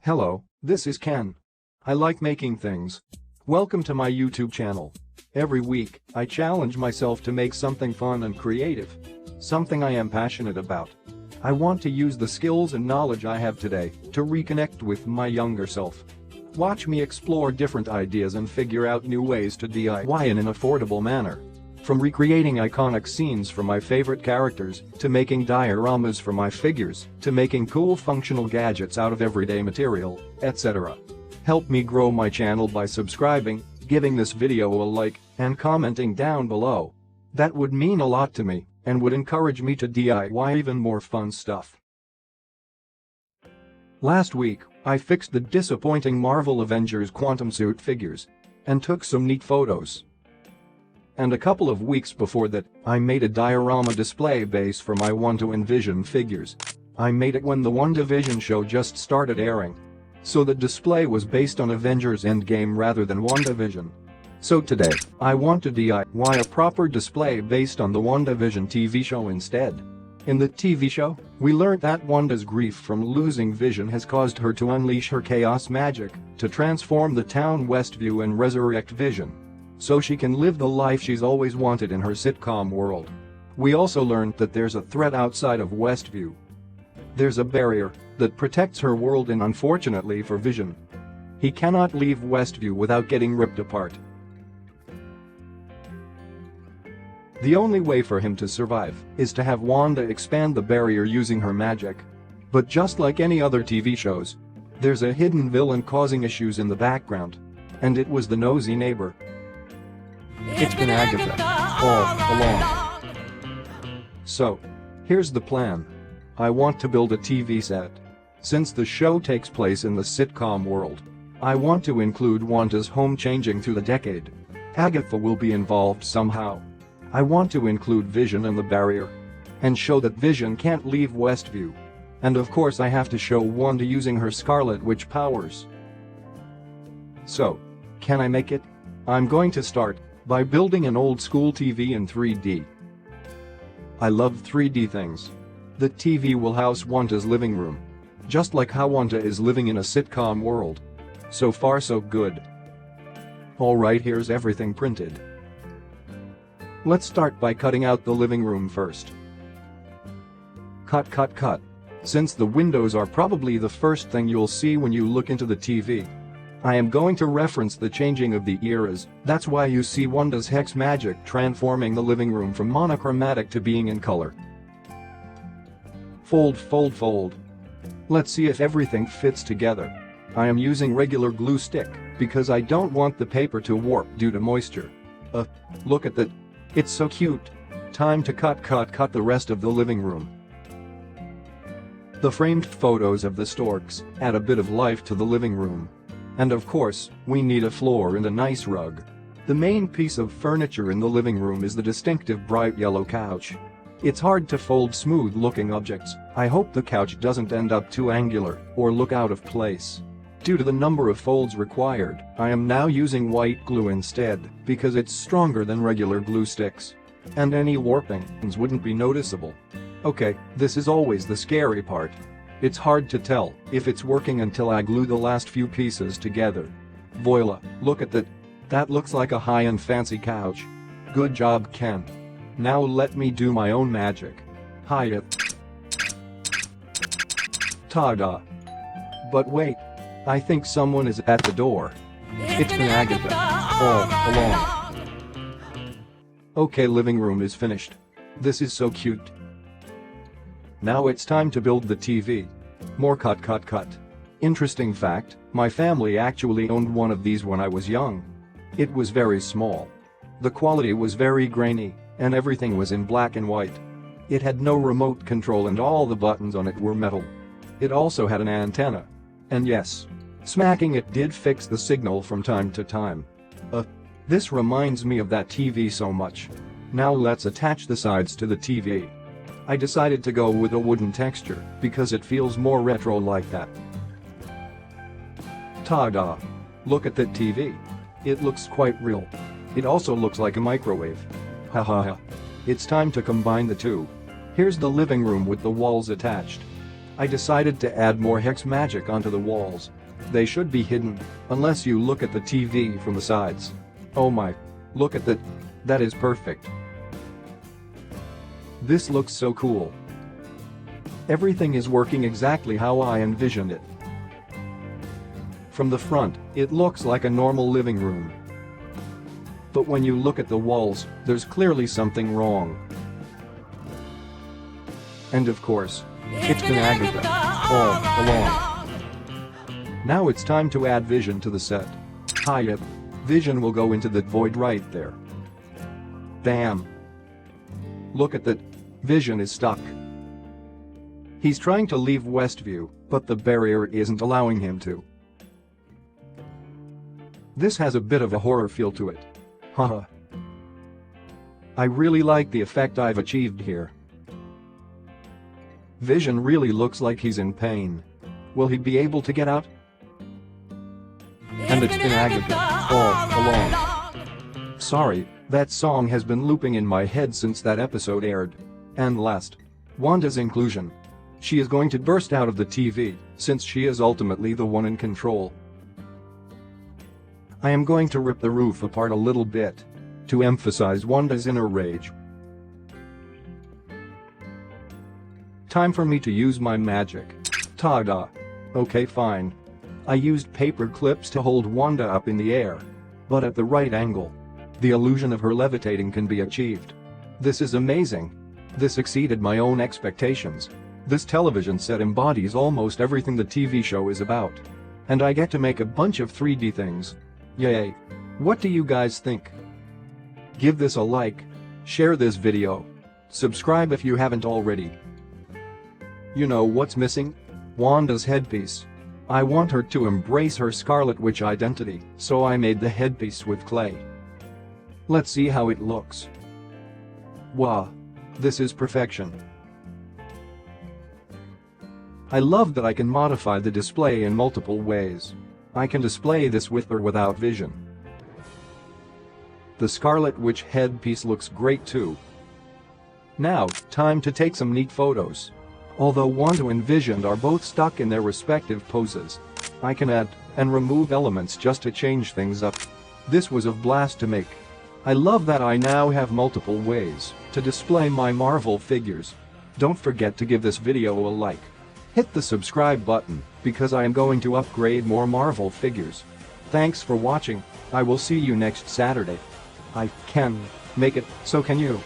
Hello, this is Ken. I like making things. Welcome to my YouTube channel. Every week, I challenge myself to make something fun and creative. Something I am passionate about. I want to use the skills and knowledge I have today to reconnect with my younger self. Watch me explore different ideas and figure out new ways to DIY in an affordable manner. From recreating iconic scenes from my favorite characters, to making dioramas for my figures, to making cool functional gadgets out of everyday material, etc. Help me grow my channel by subscribing, giving this video a like, and commenting down below. That would mean a lot to me, and would encourage me to DIY even more fun stuff. Last week, I fixed the disappointing Marvel Avengers Quantum Suit figures, and took some neat photos. And a couple of weeks before that, I made a diorama display base for my Wandavision figures. I made it when the Wandavision show just started airing. So the display was based on Avengers Endgame rather than Wandavision. So today, I want to DIY a proper display based on the Wandavision TV show instead. In the TV show, we learned that Wanda's grief from losing Vision has caused her to unleash her chaos magic to transform the town Westview and resurrect Vision, so she can live the life she's always wanted in her sitcom world. We also learned that there's a threat outside of Westview. There's a barrier that protects her world, and unfortunately for Vision, he cannot leave Westview without getting ripped apart. The only way for him to survive is to have Wanda expand the barrier using her magic. But just like any other TV shows, there's a hidden villain causing issues in the background. And it was the nosy neighbor. It's been Agatha all along. So, here's the plan. I want to build a TV set. Since the show takes place in the sitcom world, I want to include Wanda's home changing through the decade. Agatha will be involved somehow. I want to include Vision and the barrier, and show that Vision can't leave Westview. And of course I have to show Wanda using her Scarlet Witch powers. So, can I make it? I'm going to start by building an old school TV in 3D. I love 3D things. The TV will house Wanda's living room, just like how Wanda is living in a sitcom world. So far so good. Alright, here's everything printed. Let's start by cutting out the living room first. Cut. Since the windows are probably the first thing you'll see when you look into the TV, I am going to reference the changing of the eras. That's why you see Wanda's hex magic transforming the living room from monochromatic to being in color. Fold. Let's see if everything fits together. I am using regular glue stick because I don't want the paper to warp due to moisture. Look at that. It's so cute. Time to cut the rest of the living room. The framed photos of the storks add a bit of life to the living room. And of course, we need a floor and a nice rug. The main piece of furniture in the living room is the distinctive bright yellow couch. It's hard to fold smooth-looking objects. I hope the couch doesn't end up too angular or look out of place. Due to the number of folds required, I am now using white glue instead because it's stronger than regular glue sticks. And any warpings wouldn't be noticeable. Okay, this is always the scary part. It's hard to tell if it's working until I glue the last few pieces together. Voila, look at that. That looks like a high-end fancy couch. Good job, Ken. Now let me do my own magic. Hiya. Ta-da. But wait. I think someone is at the door. It's been Agatha all along. Okay, living room is finished. This is so cute. Now it's time to build the TV. More cut. Interesting fact, my family actually owned one of these when I was young. It was very small. The quality was very grainy, and everything was in black and white. It had no remote control and all the buttons on it were metal. It also had an antenna. And yes, smacking it did fix the signal from time to time. This reminds me of that TV so much. Now let's attach the sides to the TV. I decided to go with a wooden texture because it feels more retro like that. Ta-da! Look at that TV. It looks quite real. It also looks like a microwave. Haha. It's time to combine the two. Here's the living room with the walls attached. I decided to add more hex magic onto the walls. They should be hidden, unless you look at the TV from the sides. Oh my. Look at that. That is perfect. This looks so cool. Everything is working exactly how I envisioned it. From the front, it looks like a normal living room. But when you look at the walls, there's clearly something wrong. And of course, it's been Agatha all along. Now it's time to add Vision to the set. Hiya. Vision will go into that void right there. Bam. Look at that. Vision is stuck. He's trying to leave Westview, but the barrier isn't allowing him to. This has a bit of a horror feel to it. Haha. I really like the effect I've achieved here. Vision really looks like he's in pain. Will he be able to get out? And it's been Agatha all along. Sorry, that song has been looping in my head since that episode aired. And last, Wanda's inclusion. She is going to burst out of the TV, since she is ultimately the one in control. I am going to rip the roof apart a little bit to emphasize Wanda's inner rage. Time for me to use my magic. Ta-da. Okay, fine. I used paper clips to hold Wanda up in the air. But at the right angle. The illusion of her levitating can be achieved. This is amazing. This exceeded my own expectations. This television set embodies almost everything the TV show is about. And I get to make a bunch of 3D things. Yay. What do you guys think? Give this a like. Share this video. Subscribe if you haven't already. You know what's missing? Wanda's headpiece. I want her to embrace her Scarlet Witch identity, so I made the headpiece with clay. Let's see how it looks. Wow. This is perfection. I love that I can modify the display in multiple ways. I can display this with or without Vision. The Scarlet Witch headpiece looks great too. Now, time to take some neat photos. Although Wanda and Vision are both stuck in their respective poses, I can add and remove elements just to change things up. This was a blast to make. I love that I now have multiple ways to display my Marvel figures. Don't forget to give this video a like. Hit the subscribe button because I am going to upgrade more Marvel figures. Thanks for watching. I will see you next Saturday. I can make it, so can you.